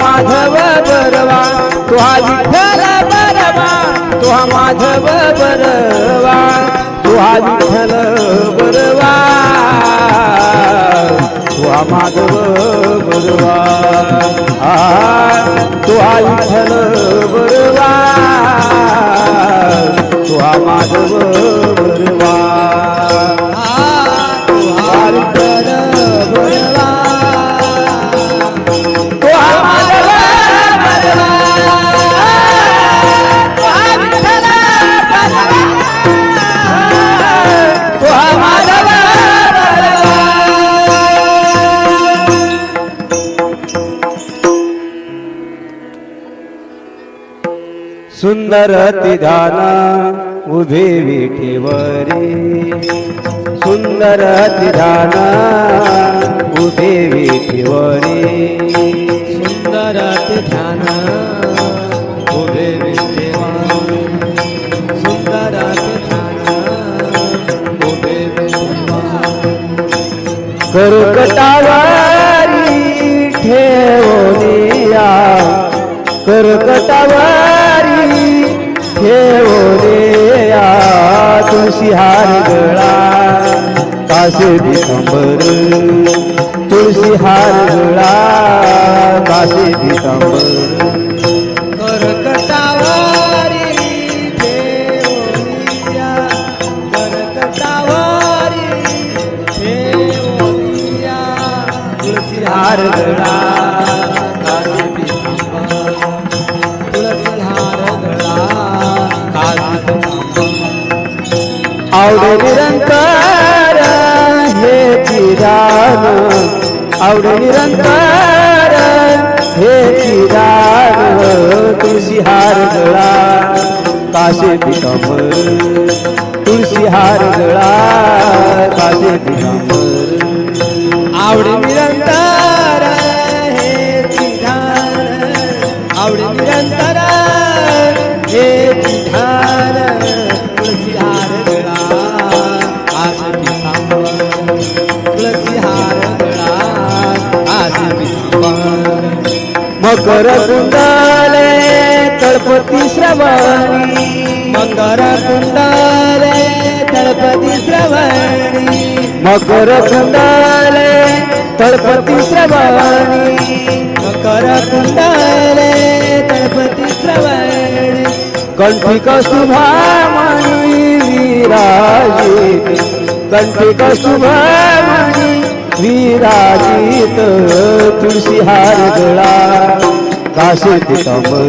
माधव बरवा तुहा विठ्ठल बरवा तुहा माधव बरवा तुहा विठ्ठल बरवा तुहा माधव बरवा तुहा विठ्ठल बरवा तुहा माधव बरवा तुहा विठ्ठल बरवा तुहा माधव बरवा तुहा विठ्ठल बरवा तुहा माधव सुंदर तिधान उभे विठेवरी सुंदर तिधान उभे विठेवरी सुंदर ध्यान उभे विठेवारी सुंदर ध्यान उभे विठेवारी कर्कटावारी ठेवोनिया कर्कटावारी ठेवोनिया तुळशी हार गळा कासे दिगंबर तुळशी हार गळा कासे दिगंबर कर्कटावारी ठेवोनिया कर्कटावारी ठेवोनिया तुळशी हार गळा काशी पितांबर तुळशी हार गळा काशी पितांबर आवडे निरंतर हे चिरान आवडे निरंतर हे चिरान तुळशी हार गळा काशे पितांबर तुळशी हार गळा काशे पितांबर आवडे निरंतर हे चिधान आवडे निरंतर हे चिधान तुळशी हार गळा काशी पितांबर तुळशी हार गळा काशी पितांबर मकर कुंडले तळपती श्रवणी मकर कुंडले तळपती श्रवणी मकर कुंडले तळपती श्रवणी मकर कुंडले तळपती श्रवणी कंठी कस्तुभामणी विराजित कंठी कस्तुभामणी विराजित तुळशी हार गळा काशे पितांबर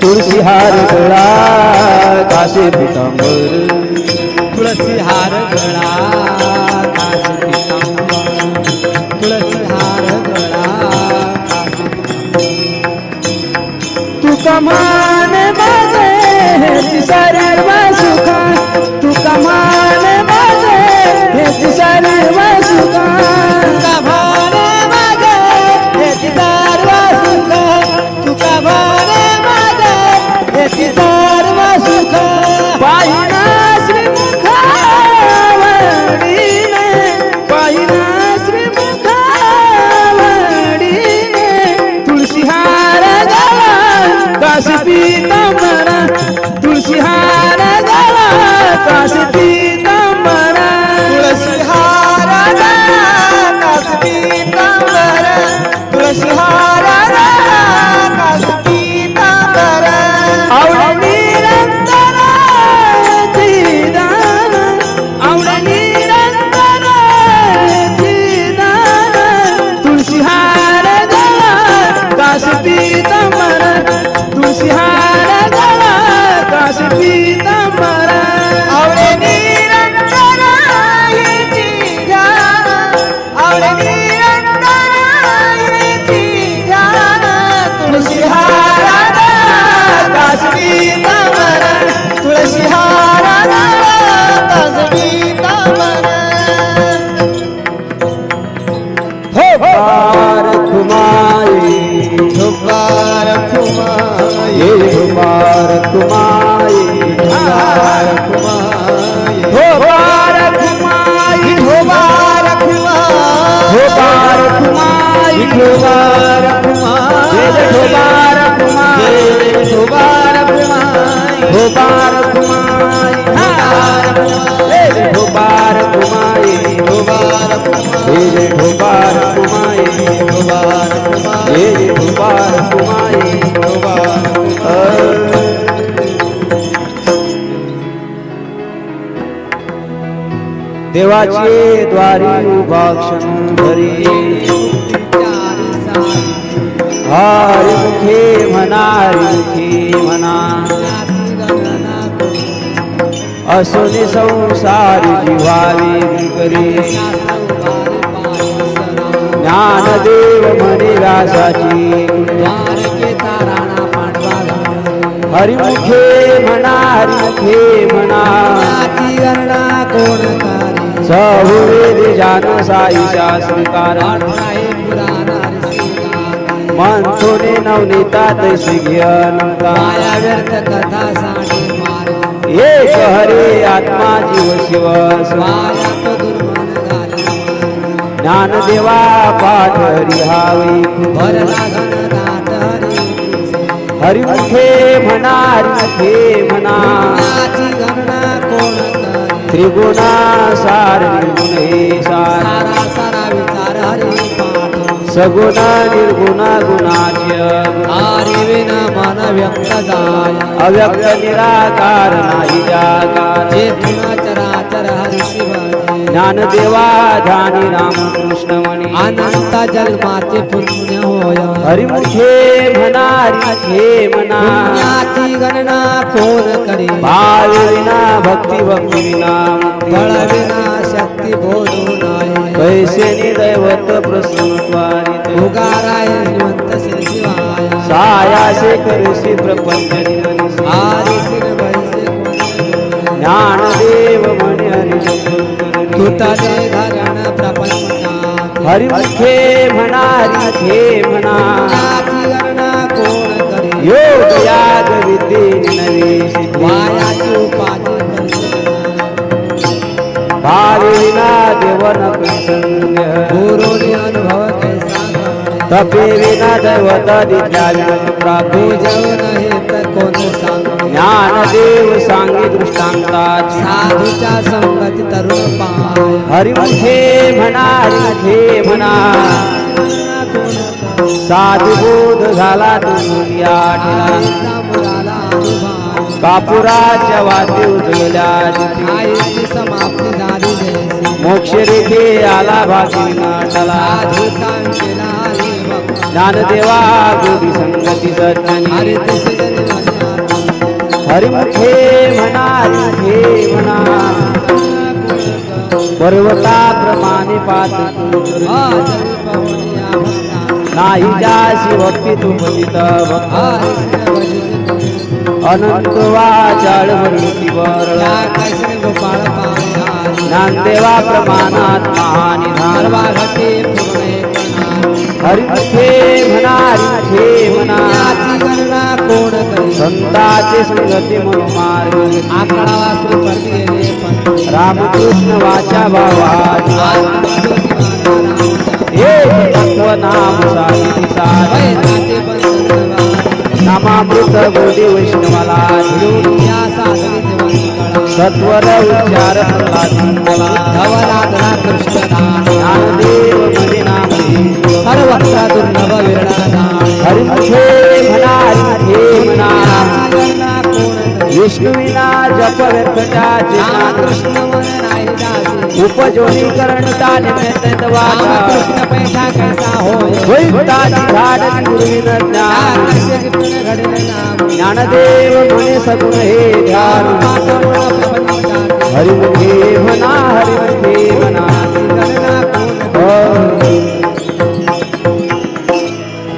तुळशी हार गळा काशे पितांबर तुळसी हार गळा काशी पितांबर तुळसी हार गळा काशी तू कमान माझे हेची सर्व सुखा तू कमान माझे हेची सर्व सुखा तुका भाने मागे हेची सर्व सुख तुका भाने मागे हेची सर्व सुख पाहिना श्रीमुखावडीने पाहिना श्रीमुखावडीने तुळशी हार गळा काशी पितांबर तुळशी हार गळा काशी पितांबर तुळसी हार गळा काशी पितांबर तुळसी हार गळा काशी पितांबर आवडे निरंतर चिदान आवडे निरंतर चिदान तुळशी हार गळा काशी पितांबर तुळशी हार गळा काशी पितांबर आवडे निरंतर हिची ध्यान आवडे निरंतर हिची ध्यान तुळशी हार गळा काशी पितांबर तुळशी हार गळा काशी पितांबर हो बारक माई बारक माई ये बारक माई बारक माई हो बारक माई हो बारक माई हो बारक माई हो बारक माई विठोबार कुमाई विठोबार कुमाई विठोबार कुमाई हे विठोबार कुमाई विठोबार कुमाई हे विठोबार कुमाई विठोबार कुमाई हे विठोबार कुमाई देवाचे द्वारी उभा क्षण धरी हरी मुखे म्हणा हरी मुखे म्हणा असुनी संसारी जीवावी करी ज्ञानदेव म्हणे व्यासाची हरिमुखे म्हणा हरिमुखे म्हणा सहुवेद जान साई शास्त्रीकार मनसोने नवनीता तैसी घेअनंता व्यर्थ कथा सांगे एक हरे आत्मा जीव शिव ज्ञानदेवा पाठ हरिहावी हरिमुखे म्हणा हरिमुखे म्हणा त्रिगुणा सार निर्गुण हे सार सगुणा निर्गुणा गुणाच्य मन व्यक्त जाय अव्यक्त निराकार नाही जाकार चराचर हरि शिव ज्ञानदेवा ध्यानी रामकृष्ण म्हणे अनंत जन्माचे पुण्य होय हरिमुखे म्हणा हरिमुखे म्हणा पुण्याची गणना कोण करे भाव विना भक्ती भक्ती विना बळ विना शक्ती बोधू नाही कैसे दैवत प्रसन्नत्वारित उगाराय श्रीमंत श्री शिवाय सायासे करसी प्रपंच निमनिसी हरी श्री वैसे ज्ञानदेव म्हणे हरि तुतले धरण प्रपंच हरिमुखे म्हणा हरिमुखे म्हणा पुण्याची गणना कोण करे योग याग विद्ये नवे सिद्धी वायाची उपाधी भाविना देवन प्रसंग गुरुनी अनुभव कैसा तपे विना दैवत दित्या प्राप्ती पूजन हे तर कोण सांग ज्ञानदेव सांगे दृष्टांताची साधूच्या संगती तरुण पाय हरिमुखे म्हणा हरिमुखे म्हणा साधुबोध झाला दुनिया ठिला मुलाला अनुभव कापुराच्या वाद्य उजळल्या जिथे आईची समाप्ती झाली जैसी मोक्ष रेखे आला भागी नाटला साधुतां केला हरी भक्त ज्ञानदेवा गोडी संगती सज्जनी हरी तिसजनी हरिमुखे म्हणा हरिमुखे म्हणा पर्वताप्रमाणे पात नाही जासी भक्ती तू पतित भक्त अनंत वाचाळ वृत्ती वरला गोपाळ ज्ञानदेवा प्रमाणात महानिधान हरिमुखे म्हणा हरिमुखे म्हणा गणना कोण करी संताचे संगती मनोमार्ग आकडा वाचून परत गेले पण रामकृष्ण वाचा बाबा हे तत्व नाम साहिती सार नामामृत गोडी वैष्णवाला सत्वर उच्चार धवला कृष्ण ज्ञानदेव म्हणे नाम सर्वत्र दुर्लभ विरळा हरिमुखे म्हणा हरिमुखे म्हणा विष्णुविना जप व्यर्थाचे कृष्ण मन नाही दासी उपजोनी करणता निमित्त वाचा कृष्ण पैसा कैसा होय वैताची झाड गुरुविन ज्ञान घडले नाम ज्ञानदेव म्हणे सगुण हे ध्यान हरिमुखे म्हणा हरिमुखे म्हणा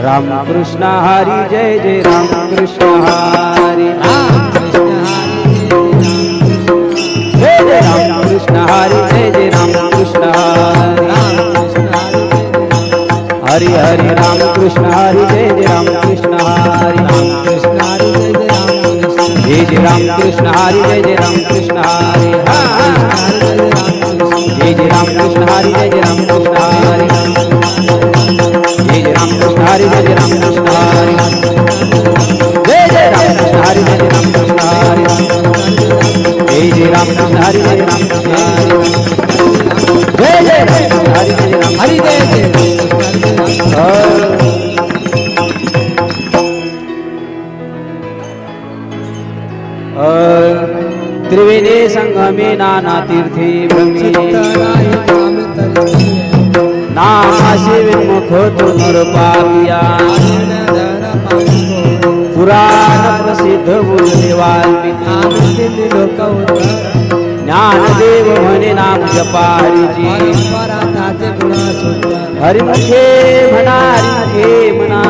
राम कृष्ण हरी जय जय राम कृष्ण हरी जय जय राम कृष्ण हरी जय जय राम कृष्ण हरी हरि हरि राम कृष्ण हरी जय जय राम कृष्ण हरी जय जय राम कृष्ण हरी जय जय राम कृष्ण हरी जय जय राम कृष्ण हरी जय जय राम कृष्ण हरी जय जय राम कृष्ण हरी जय जय राम कृष्ण हरी जय राम कृष्ण जय जय राम हरी जय राम हरी जय जय त्रिवेणी संगमे नाना तीर्थे भ्रमे नामाशी विन्मुख तो नर पापिया पुराण प्रसिद्ध बोलले वाल्मिकी ज्ञानदेव म्हणे नाम जपा हरीची हरिमुखे म्हणा हरिमुखे म्हणा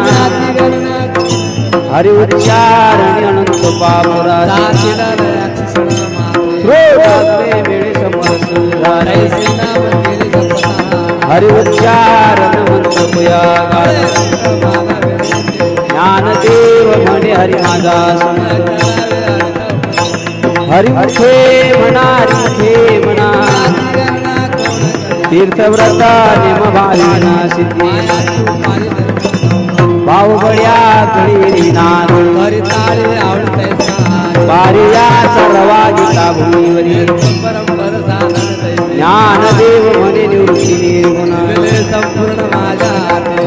हरि उच्चारणी अनंत पापुराची क्रोधाग्रे वेळे समरस झाले हरि उच्चारण मंत्रपुया ज्ञानदेव म्हणे हरि माझा समर हरिमुखे म्हणा हरिमुखे म्हणा तीर्थव्रता निमभाविना सिद्धी बाहुबळ्या कळी नाद पारियाचा रवा गीता भूमीवरी ज्ञानदेव म्हणे निवृत्ती निर्गुण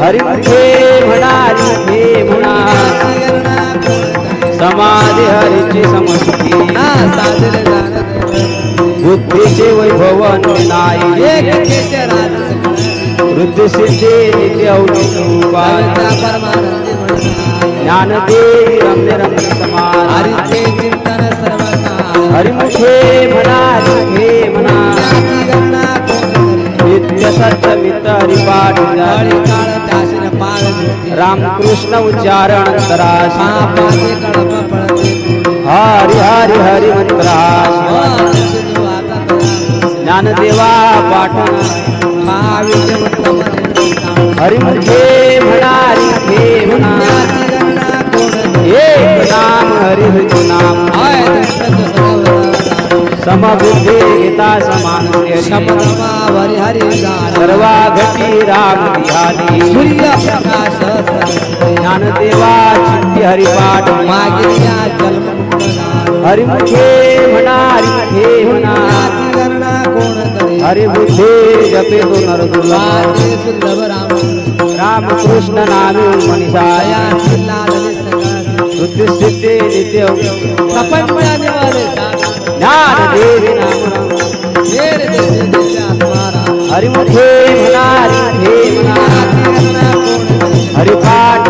हरिमुखे म्हणा हरिमुखे म्हणा समाधी हरीची समष्टी बुद्धीचे वैभव नाही वृद्धी सिद्धी नित्य उपाय ज्ञानदेवी रम्य रम्य समान हरिमुखे म्हणा हरिमुखे म्हणा नित्य सत्य मित्र हरिपाठ रामकृष्ण उच्चारण अंतराशी हरि हरि हरि मंत्राशी ज्ञानदेवा पाठन हरिमुखे म्हणा हरिमुखे म्हणा एक नाम हरि हरि नाम समबुद्धे गीता समान सर्वा घटी राम ध्यानी ज्ञानदेवा चित्ती हरिपाठ हरिमुखे म्हणा हरिमुखे म्हणा हरिबुद्धे जपे तो नर रामकृष्ण नामे मनीषाया बुद्धि सिद्धि नित्य ज्ञान देवी नाम हरिमुखे म्हणा हरिमुखे म्हणा हरिपाठ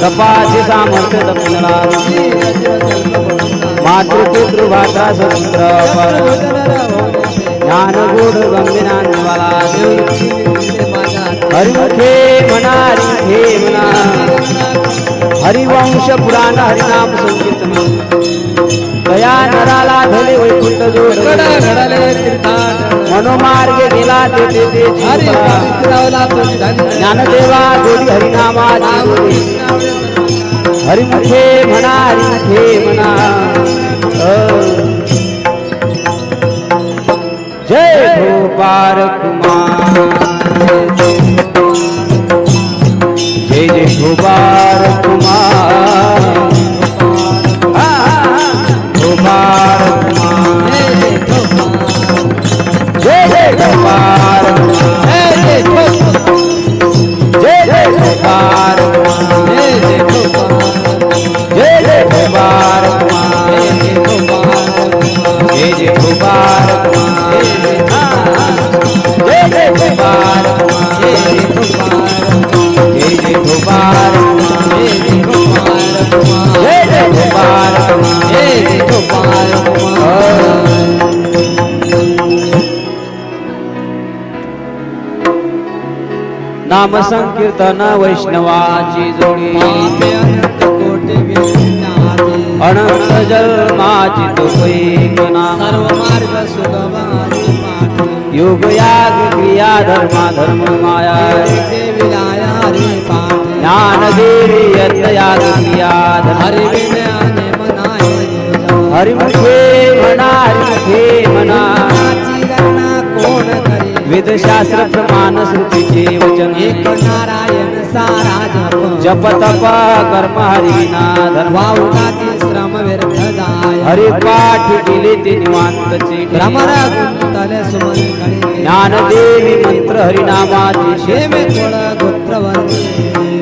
कपाचे सामर्थ्य दक्षिणा मातृपुत्र भाषा स्वतंत्र ज्ञान गुढ गंभीरांवाला हरिमुखे म्हणा हरिमुखे म्हणा हरिवंश पुराण हरिनाम संकीर्तन दया नराला धले वैकुंठ जोड मनोमार्गे गेला ते ज्ञानदेवा जोडी हरिनामा हरिमुखे म्हणा हरिमुखे म्हणा जय गोपाल कुमार जय जय गोपाल कुमार गोपाल कुमार जय जय गोपाल जय जय गोपाल जय जय गोपाल जय जय गोपाल जय जय गोपाल जय जय गोपाल जय जय गोपाल जय जय गोपाल नाम संकीर्तन वैष्णवाची जोडी अनंत जन्माची तो सर्व मार्ग योग याग क्रिया धर्मा धर्म माया ज्ञान देवी यज्ञ याग क्रिया हरिमुखे म्हणा हरिमुखे म्हणा वेदशास्त्र प्रमाण श्रुतीचे वचन एक नारायण सारा जप तप कर्म हरिना धर्म श्रम व्यर्थ हरी पाठ केले ते निवांतचे भ्रमर गुंतले सुमन कळे ज्ञानदेवी मंत्र हरिनामाचे शेमे थोड गोत्रवंती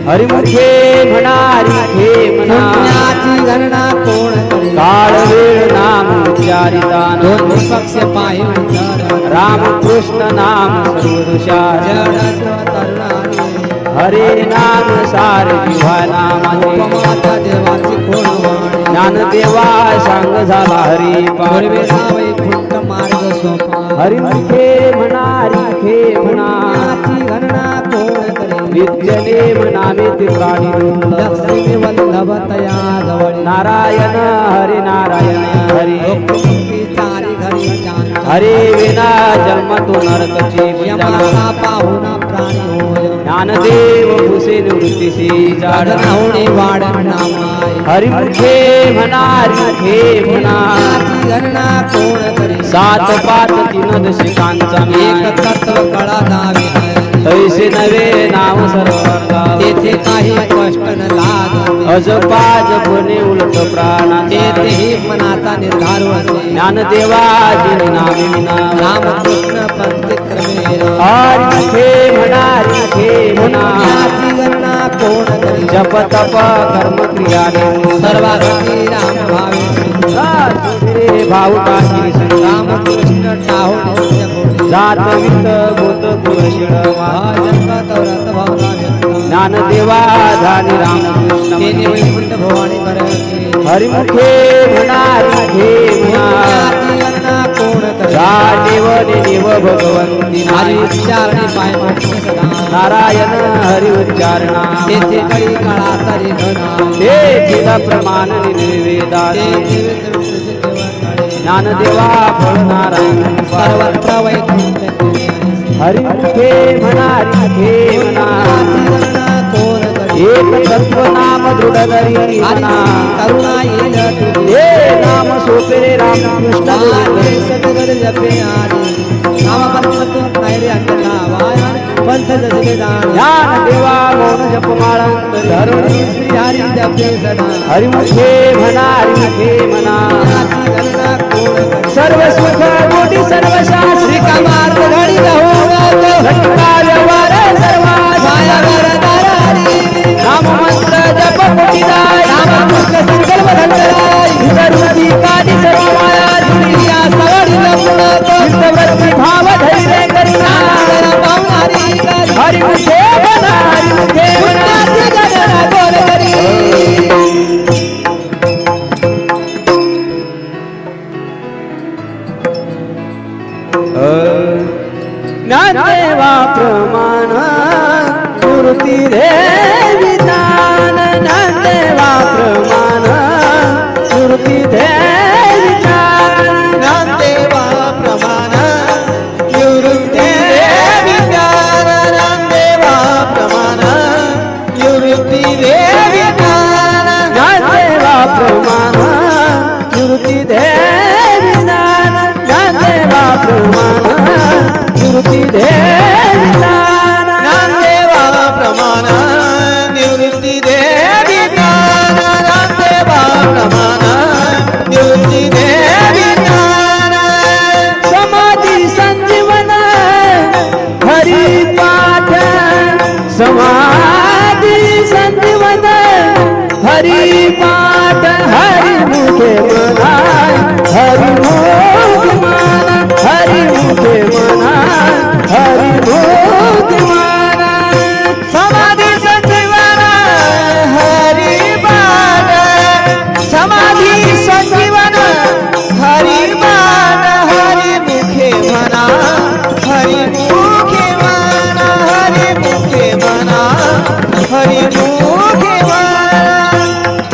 हरिमुखे म्हणा हरिमुखे म्हणा पुण्याची गणना कोण करी काळ वेळ नाम उच्चारितान दोन पक्ष पायी विचार रामकृष्ण नाम सर्वदुषार जड तरुणाने हरे नाम सार जिव्हा नामाचे उपमाता देवाची कोण वाणी ज्ञानदेवा सांग झाला हरी पूर्वे पाठ जावे फुट मार्ग सोपा हरिमुखे म्हणा हरिमुखे म्हणा पुण्याची गणना कोण करी विद्यने म्हणावे ते प्राणी दुर्लभ. लक्ष्मी वल्लभ तया जवळ नारायण हरी नारायण हरी लोकमुक्ती चारी घरी जाण हरे विना जन्म तो नरकची यमाला पाहुणा प्राणी होय ज्ञानदेव भुसे निवृत्तीसी जाड गगन होणे वाढ नामाय हरिमुखे म्हणा हरिमुखे म्हणा पुण्याची गणना कोण करी 7 5 3 दशकांचा एक न्याय तत्व कळा दावे तैसे नवे नाव सर्वांगा तेथे काही कष्ट न लाग अजपाज पुणे उलट प्राणाचे तेथेही मनाचा निर्धार असे ज्ञानदेवा जिने नामे विना रामकृष्ण पंथी क्रमे हरिमुखे म्हणा हरिमुखे म्हणा पुण्याची गणना कोण करी जप तप कर्म क्रिया सर्वांगी राम भावे भाऊ टाकी रामकृष्ण टाहून जात वित गोत कुलशिळ ज्ञानदेवा धानी रामकृष्ण तेने वैकुंठ भवानी बरकी हरिमुखे म्हणा हरिमुखे म्हणा गणना कोण करी देव देव भगवंती हरी नारी उच्चारणे पाय मोक्षी सदा नारायण हरि उच्चारणा तेथे कळी काळाचा रिधना ते चिद प्रमाण निर्वेदा ज्ञानदेवा फळ नारायण सर्वत्र वैकुंठ हरिमुखे म्हणा हरिमुखे म्हणा कोण करी एक तत्व नाम दृढ करी म्हणा करुणा येईल तुझे हे नाम सोपे रे रामकृष्ण आले सतगर जपे आले नाम पंथ नाही रे अंजना वाया पंथ जसले दान ज्ञान देवा मौन जप माळांतर धरुणी श्री हरी जपे सदा हरिमुखे म्हणा हरिमुखे म्हणा गणना कोण करी सर्व सुख कोटी सर्व शास्त्री मार्ग घडी राहू घटका व्यवहार सर्वा छाया वरदारी नाम मंत्र जप कोटीदाय नाम मुख संकल्प धंतराय सर्वधी कादी सर्व माया जुळी या सवडी लपडतो चित्तवृत्ती भाव धैर्य करिना पावणारी हरिमुखे म्हणा हरिमुखे म्हणा गणना कोण करी ज्ञानदेवा प्रमाण मूर्ती रे विधान ज्ञानदेवा प्रमाण मूर्ती रे विधान रामदेवा प्रमाण निवृत्ती देवी ज्ञान रामदेवा प्रमाण निवृत्ती देवी ज्ञान ज्ञानदेवा प्रमाण मूर्ती रे विधान ज्ञानदेवा प्रमाण मूर्ती रे विधान रामदेवा प्रमाण निवृत्ती देवी ज्ञान रामदेवा प्रमाण निवृत्ती देवी ज्ञान समाधी संजीवन हरि पाठ समाधी संजीवन हरि पाठ हरि मुखे मना हरि मुखे मना हरि मुखे मना हरि मुखे मना समाधी संजीवन हरि बाण समाधी संजीवन हरि बाण हरि मुखे म्हणा हरि मुखे म्हणा हरि मुखे म्हणा हरि मुखे म्हणा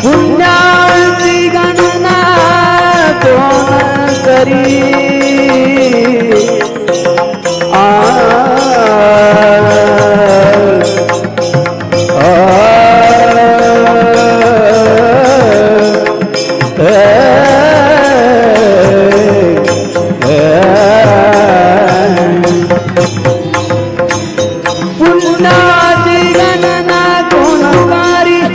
पुण्याची गणना कोण करी आ पुण्याची गणना कोण करी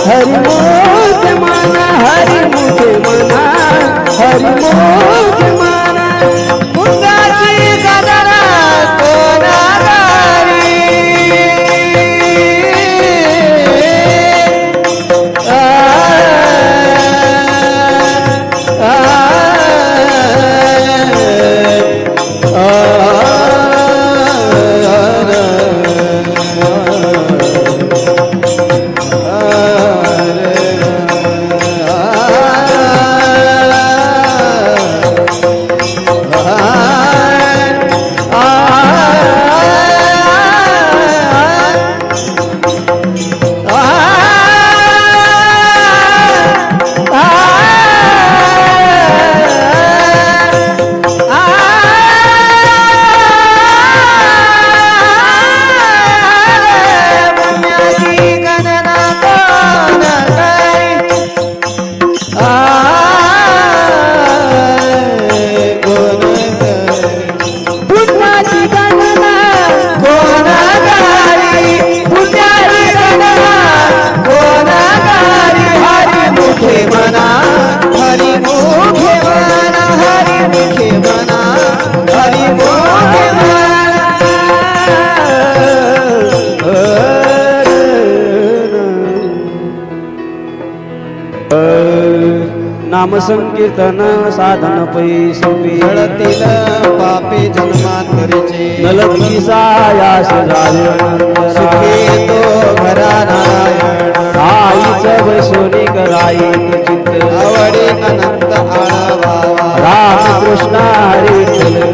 हरिमुख माना हरिमुख माना हरिमुख माना मुंगाची गणना कोणागारी नाम संकीर्तन साधन पैसोपी जळतील पापे जन्मांतरीचे नलकिसायास सुखी तो घरा नारायण आईच वैसोनी कराई चित्त आवडी अनंत आळवा राम कृष्ण हरी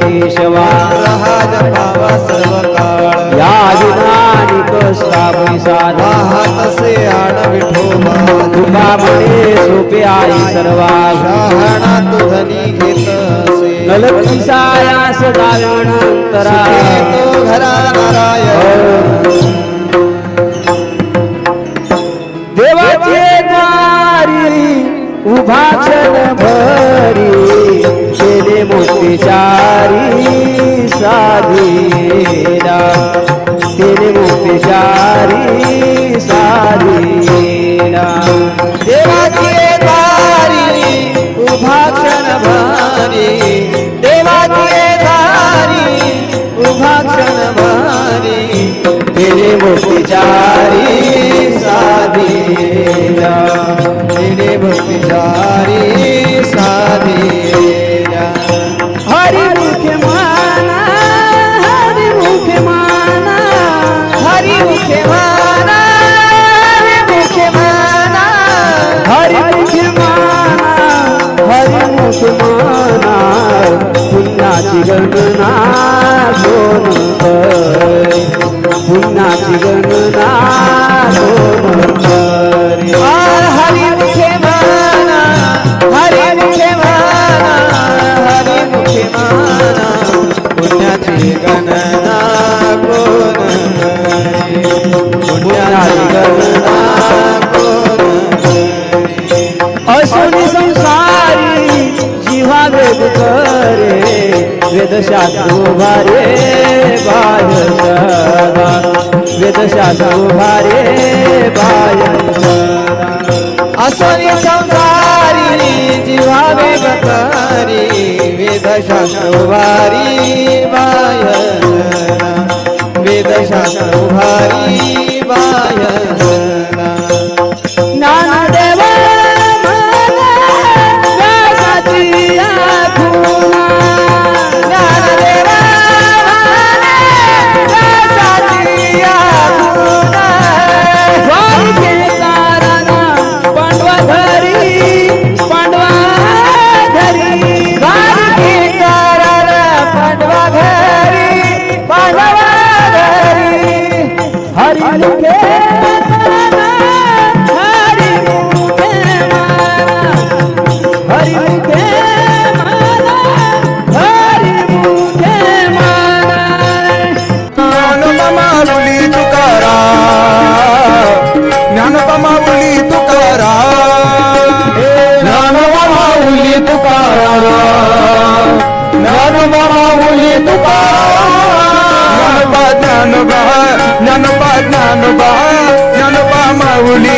केशवा रहाज पावा सर्व काळ या विनानी कसला पैसा वाहतसे आण विठोबा तुका म्हणे सोपे आई सर्वा शहाणा तुझनी घेत असे नलकिसायास दानंतरा सुखी तो घरा नारायण देवाचे द्वारी उभा क्षण भरी केले मोतीचारी साधीरा केले मोतीचारी साधीरा देवाची दारी उभा क्षण भारी देवाची दारी उभा क्षण भारी केले मोतीचारी साधीरा तेरे भक्तिचारी साधेरा हरिमुख माना हरिमुख माना हरिमुख माना हरिमुख माना हरिमुख माना हरिमुख माना पुण्याची गणना कोण करे पुण्याची गणना कोण करे हरिमुख माना हरिमुख माना हरिमुख माना पुण्याची गणना कोण करे पुण्याची गणना कोण करे असुनी संसारी जीवा वेद करे वेदशास्त्र उभारे बाह्य सदा वेदशास्त्र उभारे बाह्य सदा असोनी संसारी जिव्हावे बकारी वेदशास्त्र उभारी बायना वेदशास्त्र उभारी बायना ज्ञानदेव व्यासाची आखुना ज्ञानदेवा व्यासाची आखुना द्वारके तारणा पांडवा घरी पांडवा घरी द्वारके कारण पांडवा घरी पांडवा घरी हरिमुखे हरिमुखे हरिमुखे ज्ञानोबा माऊली तुकाराम ज्ञानोबा माऊली तुकाराम ज्ञानोबा माऊली तुकाराम ज्ञानोबा माऊली तुकाराम ज्ञानोबा ज्ञानोबा ज्ञानोबा ज्ञानोबा ज्ञानोबा माऊली